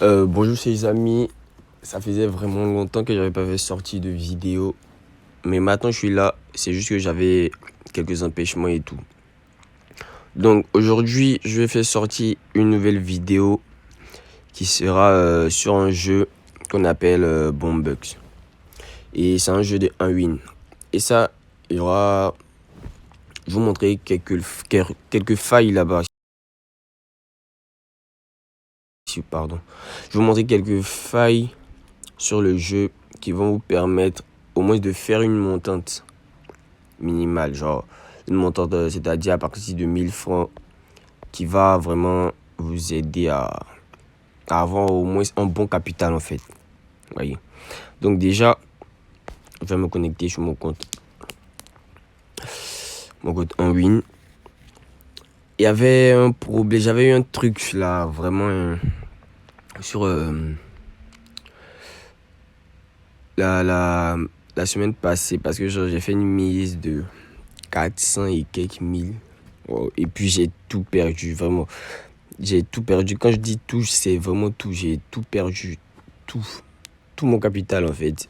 Bonjour les amis, ça faisait vraiment longtemps que j'avais pas fait sortie de vidéo, mais maintenant je suis là, c'est juste que j'avais quelques empêchements et tout. Donc aujourd'hui je vais faire sortir une nouvelle vidéo qui sera sur un jeu qu'on appelle Bombux. Et c'est un jeu de 1 win. Et ça, il y aura... Je vais vous montrer quelques failles là-bas. Pardon. Je vais vous montrer quelques failles sur le jeu qui vont vous permettre au moins de faire une montante minimale, genre une montante, c'est-à-dire à partir de 1000 francs, qui va vraiment vous aider à avoir au moins un bon capital en fait. Voyez. Donc déjà, je vais me connecter sur mon compte en win. Il y avait un problème, j'avais eu un truc là, vraiment sur la semaine passée, parce que j'ai fait une mise de 400 et quelques mille. Wow. Et puis j'ai tout perdu, vraiment. J'ai tout perdu. Quand je dis tout, c'est vraiment tout. J'ai tout perdu. Tout mon capital en fait.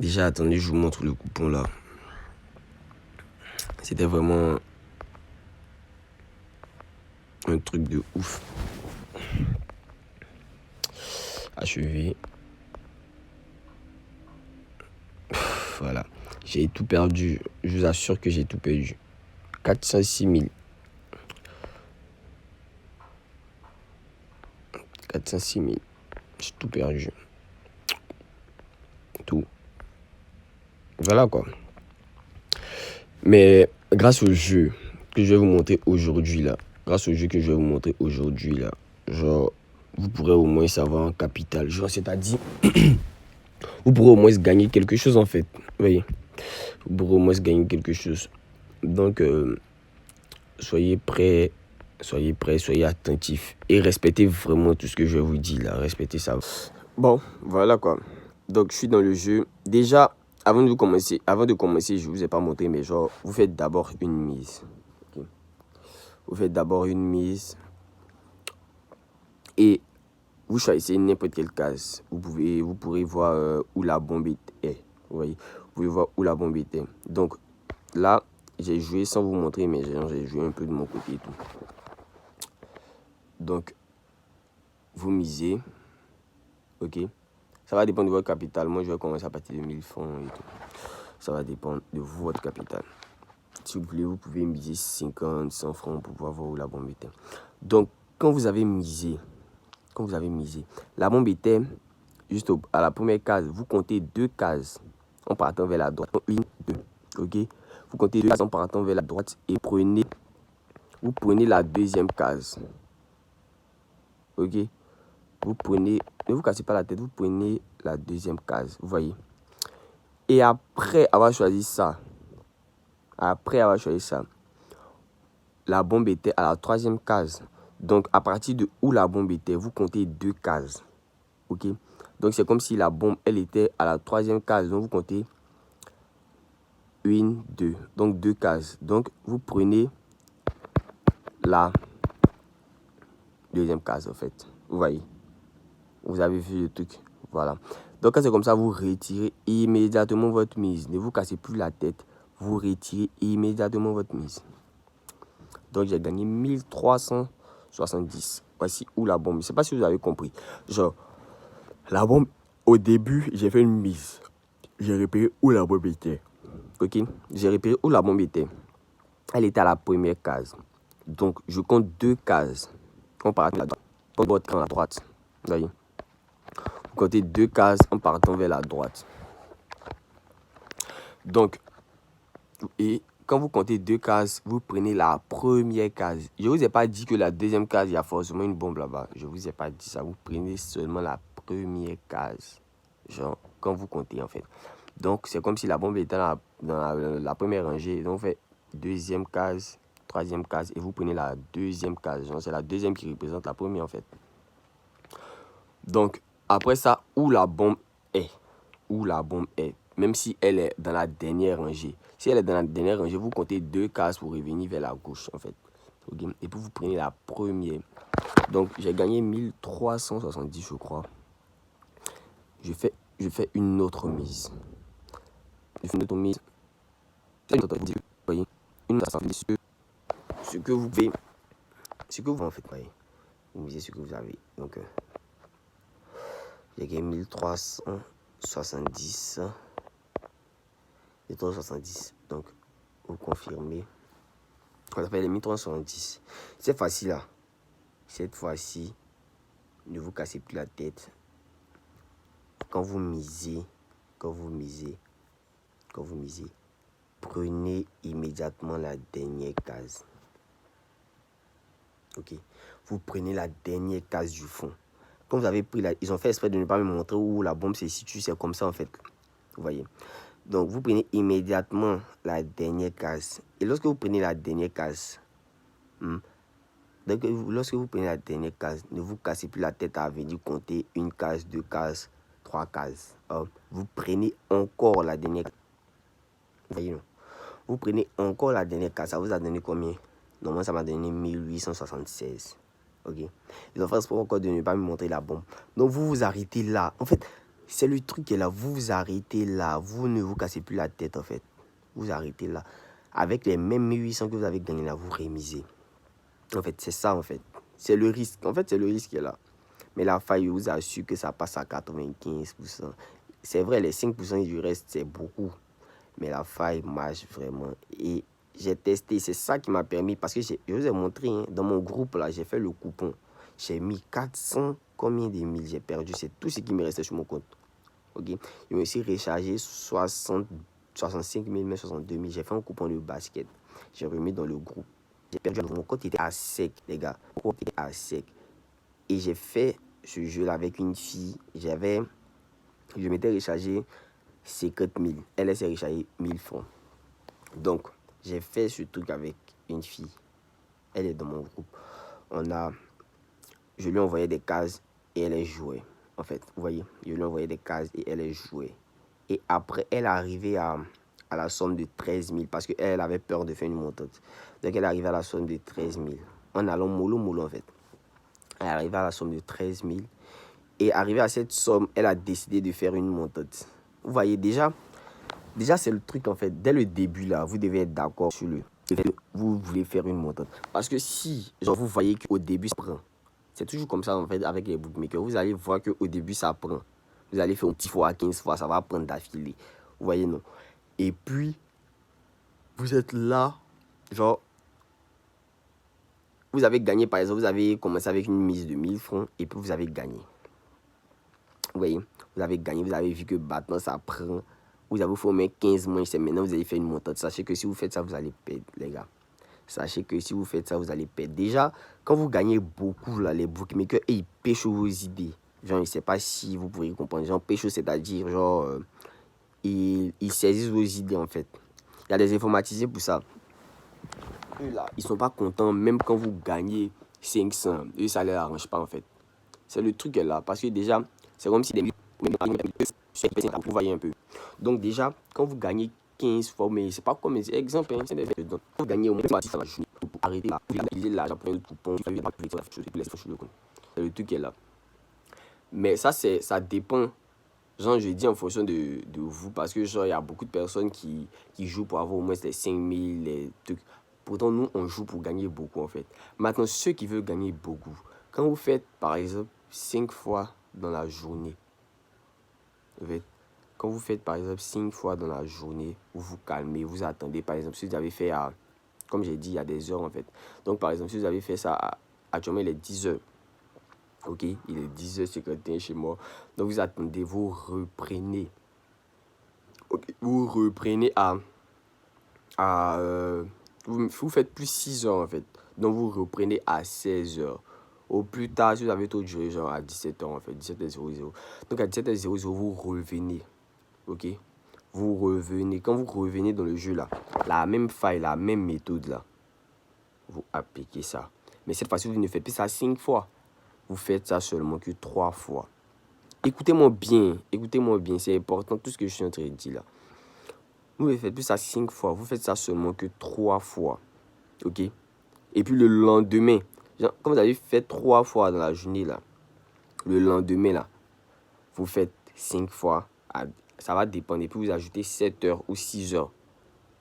Déjà, attendez, je vous montre le coupon là. C'était vraiment un truc de ouf. Achevé. Voilà. J'ai tout perdu. Je vous assure que j'ai tout perdu. 406 000. 406 000. J'ai tout perdu. Tout. Voilà quoi. Mais grâce au jeu que je vais vous montrer aujourd'hui là, genre, vous pourrez au moins savoir un capital. Genre, c'est-à-dire, vous pourrez au moins gagner quelque chose en fait. Vous voyez, vous pourrez au moins gagner quelque chose. Donc, soyez prêts, soyez attentifs et respectez vraiment tout ce que je vous dis là. Respectez ça. Bon, voilà quoi. Donc, je suis dans le jeu. Déjà, avant de commencer, je vous ai pas montré, mais genre, vous faites d'abord une mise. Okay. Vous faites d'abord une mise et vous choisissez n'importe quelle case. Vous pourrez voir où la bombe est. Vous voyez, vous pouvez voir où la bombe était. Donc là, j'ai joué sans vous montrer, mais j'ai joué un peu de mon côté et tout. Donc, vous misez. Ok. Ça va dépendre de votre capital. Moi, je vais commencer à partir de 1000 francs et tout. Ça va dépendre de votre capital. Si vous voulez, vous pouvez miser 50, 100 francs pour pouvoir voir où la bombe était. Donc, quand vous avez misé, la bombe était juste à la première case. Vous comptez 2 cases en partant vers la droite. 1, 2. Ok. Vous comptez 2 cases en partant vers la droite et vous prenez la deuxième case. Ok. Ne vous cassez pas la tête. Vous prenez la deuxième case. Vous voyez. Et après avoir choisi ça, la bombe était à la troisième case. Donc, à partir de où la bombe était, vous comptez 2 cases. Ok. Donc, c'est comme si la bombe, elle était à la troisième case. Donc, vous comptez 1, 2. Donc, 2 cases. Donc, vous prenez la deuxième case, en fait. Vous voyez. Vous avez vu le truc. Voilà. Donc, quand c'est comme ça, vous retirez immédiatement votre mise. Ne vous cassez plus la tête. Vous retirez immédiatement votre mise. Donc, j'ai gagné 1370. Voici où la bombe. Je ne sais pas si vous avez compris. Genre, la bombe, au début, j'ai fait une mise. J'ai repéré où la bombe était. Ok? J'ai repéré où la bombe était. Elle était à la première case. Donc, je compte 2 cases. On part à la droite. Votre camp à droite. Vous voyez? Vous comptez 2 cases en partant vers la droite. Donc, et quand vous comptez 2 cases, vous prenez la première case. Je ne vous ai pas dit que la deuxième case, il y a forcément une bombe là-bas. Je ne vous ai pas dit ça. Vous prenez seulement la première case. Genre, quand vous comptez en fait. Donc, c'est comme si la bombe était dans la première rangée. Donc, vous faites deuxième case, troisième case. Et vous prenez la deuxième case. Genre, c'est la deuxième qui représente la première en fait. Donc, après ça, où la bombe est. Même si elle est dans la dernière rangée. Si elle est dans la dernière rangée, vous comptez 2 cases pour revenir vers la gauche, en fait. Okay? Et puis, vous prenez la première. Donc, j'ai gagné 1370, je crois. Je fais une autre mise. Je fais une autre mise. Vous voyez, une autre mise. Ce que vous pouvez. Ce que vous en faites, voyez. Vous misez ce que vous avez. Donc, j'ai gagné 1370. 1370. Donc, vous confirmez. On appelle les 1370. C'est facile là. Cette fois-ci, ne vous cassez plus la tête. Quand vous misez, prenez immédiatement la dernière case. Ok. Vous prenez la dernière case du fond. Quand vous avez pris ils ont fait exprès de ne pas me montrer où la bombe se situe. C'est comme ça en fait. Vous voyez. Donc vous prenez immédiatement la dernière case. Et lorsque vous prenez la dernière case, lorsque vous prenez la dernière case, ne vous cassez plus la tête à venir compter une case, deux cases, trois cases. Vous prenez encore la dernière case. Vous voyez, non? Vous prenez encore la dernière case. Ça vous a donné combien? Normalement, ça m'a donné 1876. Ok. Ils ont fait exprès encore de ne pas me montrer la bombe. Donc, vous vous arrêtez là. En fait, c'est le truc qui est là. Vous vous arrêtez là. Vous ne vous cassez plus la tête, en fait. Vous arrêtez là. Avec les mêmes 1800 que vous avez gagné là, vous rémisez. En fait, c'est ça, en fait. C'est le risque. En fait, c'est le risque qui est là. Mais la faille, je vous assure que ça passe à 95%. C'est vrai, les 5% du reste, c'est beaucoup. Mais la faille marche vraiment. Et j'ai testé. C'est ça qui m'a permis. Parce que je vous ai montré, hein, dans mon groupe, là, j'ai fait le coupon. J'ai mis 400, combien de mille j'ai perdu. C'est tout ce qui me restait sur mon compte. Ok. Je me suis rechargé 65 000, même 62 000. J'ai fait un coupon de basket. J'ai remis dans le groupe. J'ai perdu. Mon compte était à sec, les gars. Mon compte était à sec. Et j'ai fait ce jeu-là avec une fille. Je m'étais rechargé 50 000. Elle s'est rechargée 1000 francs. Donc, j'ai fait ce truc avec une fille. Elle est dans mon groupe. Je lui envoyais des cases et elle est jouée. En fait, vous voyez, je lui envoyais des cases et elle est jouée. Et après, elle est arrivée à la somme de 13 000 parce qu'elle avait peur de faire une montante. Donc, elle est arrivée à la somme de 13 000. En allant mollo en fait. Elle est arrivée à la somme de 13 000. Et arrivée à cette somme, elle a décidé de faire une montante. Vous voyez, déjà c'est le truc en fait. Dès le début, là, vous devez être d'accord sur le fait que vous voulez faire une montante. Parce que si, genre, vous voyez qu'au début, ça prend. C'est toujours comme ça en fait avec les bookmakers. Vous allez voir qu'au début, ça prend. Vous allez faire 10 fois, 15 fois, ça va prendre d'affilée. Vous voyez, non? Et puis, vous êtes là, genre, vous avez gagné, par exemple, vous avez commencé avec une mise de 1000 francs et puis vous avez gagné. Vous voyez, vous avez gagné, vous avez vu que maintenant ça prend. Vous avez fait au moins 15 mois, c'est maintenant vous allez faire une montante. Sachez que si vous faites ça, vous allez perdre, les gars. Sachez que si vous faites ça, vous allez perdre. Déjà, quand vous gagnez beaucoup, là, les bookmakers, ils pêchent vos idées. Genre, je ne sais pas si vous pouvez comprendre. Genre, pêche, c'est-à-dire, genre, ils saisissent vos idées, en fait. Il y a des informatisés pour ça. Eux, là, ils ne sont pas contents, même quand vous gagnez 500. Eux, ça ne les arrange pas, en fait. C'est le truc là. Parce que déjà, c'est comme si des vous voyez un peu. Donc déjà, quand vous gagnez 15 fois, mais c'est pas comme exemple, hein, c'est des donc vous gagnez au moins dans la journée. Pour arrêter là, vous utilisez l'argent pour un coupon, c'est le truc qui est là. Mais ça, ça dépend. Genre, je dis en fonction de vous, parce que genre, il y a beaucoup de personnes qui jouent pour avoir au moins les 5000, les trucs. Pourtant, nous, on joue pour gagner beaucoup, en fait. Maintenant, ceux qui veulent gagner beaucoup, quand vous faites, par exemple, 5 fois dans la journée, en fait, quand vous faites, par exemple, 5 fois dans la journée, vous vous calmez, vous attendez, par exemple, si vous avez fait, comme j'ai dit, il y a des heures, en fait. Donc, par exemple, si vous avez fait ça, actuellement, il est 10 heures. Ok, il est 10h51 chez moi. Donc, vous attendez, vous reprenez. Okay. Vous reprenez vous faites plus 6 heures, en fait. Donc, vous reprenez à 16 heures. Au plus tard, si vous avez taux de durée, genre à 17h, en fait, 17h00. Donc, à 17h00, vous revenez. Ok, vous revenez. Quand vous revenez dans le jeu, là, la même faille, la même méthode, là, vous appliquez ça. Mais cette fois-ci, vous ne faites plus ça 5 fois. Vous faites ça seulement que 3 fois. Écoutez-moi bien, c'est important tout ce que je suis en train de dire là. Vous ne faites plus ça 5 fois, vous faites ça seulement que 3 fois. Ok? Et puis le lendemain, Genre, quand vous avez fait 3 fois dans la journée, là, le lendemain, là, vous faites 5 fois. Ça va dépendre. Et puis, vous ajoutez 7 heures ou 6 heures,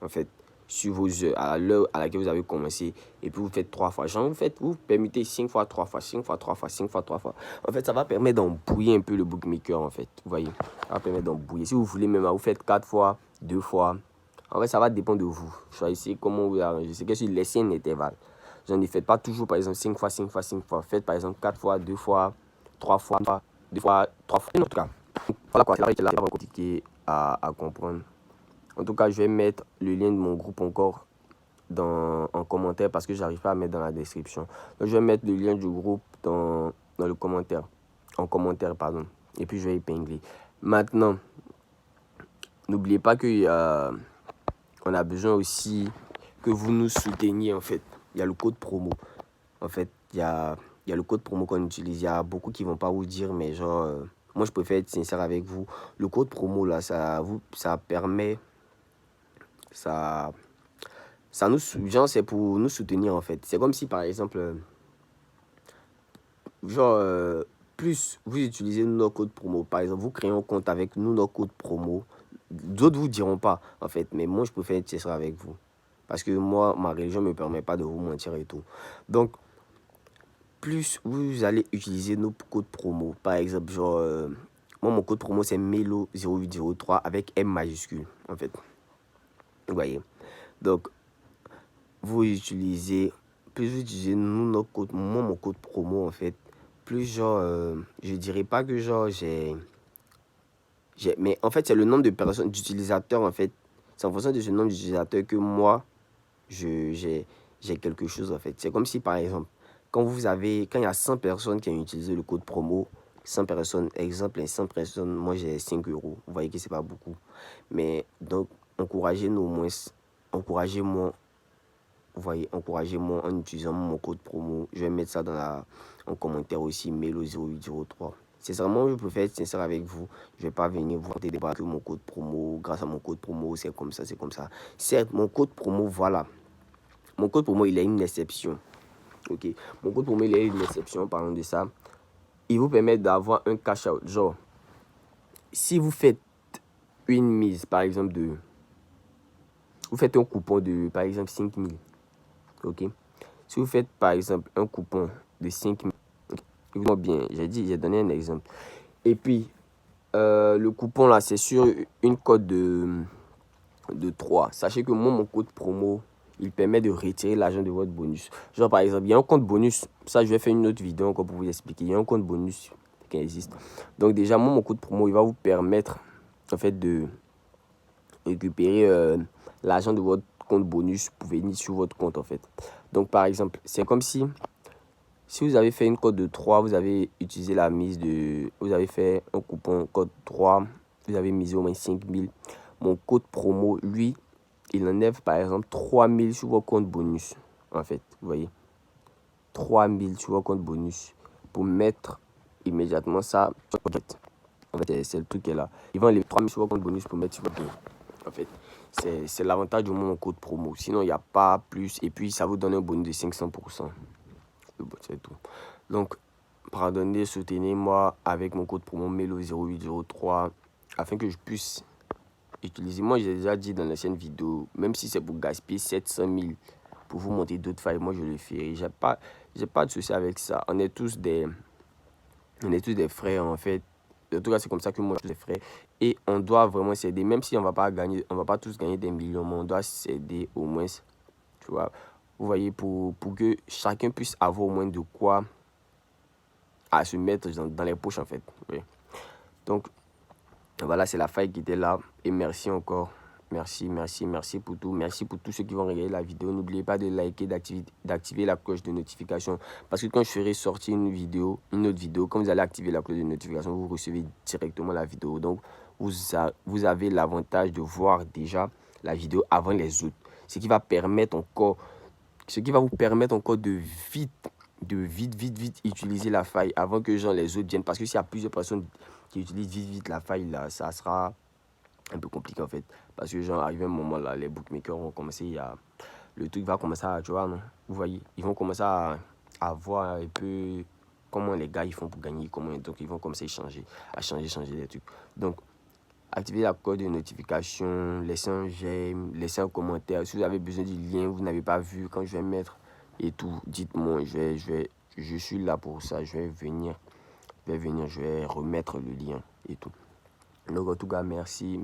en fait, sur vos heures, à l'heure à laquelle vous avez commencé. Et puis, vous faites 3 fois. Genre, vous permettez 5 fois, 3 fois, 5 fois, 3 fois, 5 fois, 3 fois. En fait, ça va permettre d'embrouiller un peu le bookmaker, en fait. Vous voyez, ça va permettre d'embrouiller. Si vous voulez même, vous faites 4 fois, 2 fois. En fait, ça va dépendre de vous. Choisissez comment vous arrangez. C'est que si laissez un intervalle. Genre, ne faites pas toujours, par exemple, 5 fois, 5 fois, 5 fois. Faites, par exemple, 4 fois, 2 fois, 3 fois, 2 fois, 3 fois. En tout cas, voilà quoi, c'est là compliqué à comprendre. En tout cas, je vais mettre le lien de mon groupe encore en commentaire parce que j'arrive pas à mettre dans la description. Donc, je vais mettre le lien du groupe dans le commentaire. En commentaire, pardon. Et puis, je vais épingler. Maintenant, n'oubliez pas que on a besoin aussi que vous nous souteniez, en fait. Il y a le code promo. En fait, il y a le code promo qu'on utilise. Il y a beaucoup qui vont pas vous dire, mais genre, moi, je préfère être sincère avec vous. Le code promo, là, ça permet, ça nous, genre, c'est pour nous soutenir, en fait. C'est comme si, par exemple, genre, plus vous utilisez nos codes promo, par exemple, vous créez un compte avec nous, nos codes promo, d'autres vous diront pas, en fait, mais moi, je préfère être sincère avec vous. Parce que moi, ma religion me permet pas de vous mentir et tout. Donc, plus vous allez utiliser nos codes promo, par exemple, genre, moi, mon code promo, c'est MELO0803 avec M majuscule, en fait. Vous voyez. Donc, plus vous utilisez nous, notre code, moi, mon code promo, en fait, plus genre, je dirais pas que genre, mais en fait, c'est le nombre de personnes, d'utilisateurs, en fait. C'est en fonction de ce nombre d'utilisateurs que moi, j'ai quelque chose, en fait. C'est comme si, par exemple, quand il y a 100 personnes qui ont utilisé le code promo, 100 personnes, exemple, 100 personnes, moi, j'ai 5 euros. Vous voyez que c'est pas beaucoup. Mais, donc, encouragez-nous au moins, encouragez-moi, vous voyez, encouragez-moi en utilisant mon code promo. Je vais mettre ça en commentaire aussi, MELO0803. Sincèrement, je préfère être sincère avec vous. Je ne vais pas venir vous raconter des que mon code promo, grâce à mon code promo, c'est comme ça, c'est comme ça. Certes, mon code promo, voilà. Mon code promo, il a une exception. Ok. Mon code promo, il a une exception, parlant de ça. Il vous permet d'avoir un cash out. Genre, si vous faites une mise, par exemple, vous faites un coupon de, par exemple, 5 000. Ok. Si vous faites, par exemple, un coupon de 5 000, écoutez-moi bien, j'ai donné un exemple. Et puis, le coupon là, c'est sur une cote de 3. Sachez que moi, mon code promo, il permet de retirer l'argent de votre bonus. Genre, par exemple, il y a un compte bonus. Ça, je vais faire une autre vidéo encore pour vous expliquer. Il y a un compte bonus qui existe. Donc, déjà, moi, mon code promo, il va vous permettre, en fait, de récupérer l'argent de votre compte bonus pour venir sur votre compte, en fait. Donc, par exemple, c'est comme si vous avez fait une cote de 3, vous avez utilisé la mise de... Vous avez fait un coupon code 3, vous avez misé au moins 5 000. Mon code promo, lui, il enlève par exemple 3 000 sur vos comptes bonus. En fait, vous voyez. 3 000 sur vos comptes bonus pour mettre immédiatement ça. En fait, c'est le truc qui est là. Ils vont enlever 3 000 sur vos comptes bonus pour mettre sur votre compte. En fait, c'est l'avantage de mon code promo. Sinon, il n'y a pas plus. Et puis, ça vous donne un bonus de 500%. C'est tout. Donc, pardonnez, soutenez-moi avec mon code promo MELO0803 afin que je puisse utiliser. Moi, j'ai déjà dit dans l'ancienne vidéo, même si c'est pour gaspiller 700 000 pour vous monter d'autres failles, moi je le ferai. J'ai pas de souci avec ça. On est tous des frères en fait. En tout cas, c'est comme ça que moi je suis des frères. Et on doit vraiment s'aider. Même si on va pas tous gagner des millions, mais on doit s'aider au moins. Tu vois. Vous voyez, pour que chacun puisse avoir au moins de quoi à se mettre dans les poches en fait. Oui. Donc, voilà, c'est la faille qui était là. Et merci encore. Merci pour tout. Merci pour tous ceux qui vont regarder la vidéo. N'oubliez pas de liker, d'activer la cloche de notification. Parce que quand je ferai sortir une autre vidéo, quand vous allez activer la cloche de notification, vous recevez directement la vidéo. Donc, vous avez l'avantage de voir déjà la vidéo avant les autres. Ce qui va vous permettre encore de vite utiliser la faille avant que les autres viennent. Parce que s'il y a plusieurs personnes qui utilisent vite la faille, là, ça sera un peu compliqué en fait. Parce que genre, arrivé un moment là, les bookmakers vont commencer, le truc va commencer à, tu vois, non? Vous voyez, ils vont commencer à à voir un peu comment les gars ils font pour gagner, donc ils vont comme ça changer des trucs. Donc, activez la cloche de notification, laissez un j'aime, laissez un commentaire. Si vous avez besoin du lien, vous n'avez pas vu quand je vais mettre et tout, dites-moi, je suis là pour ça, je vais venir, je vais remettre le lien et tout. Donc en tout cas, merci.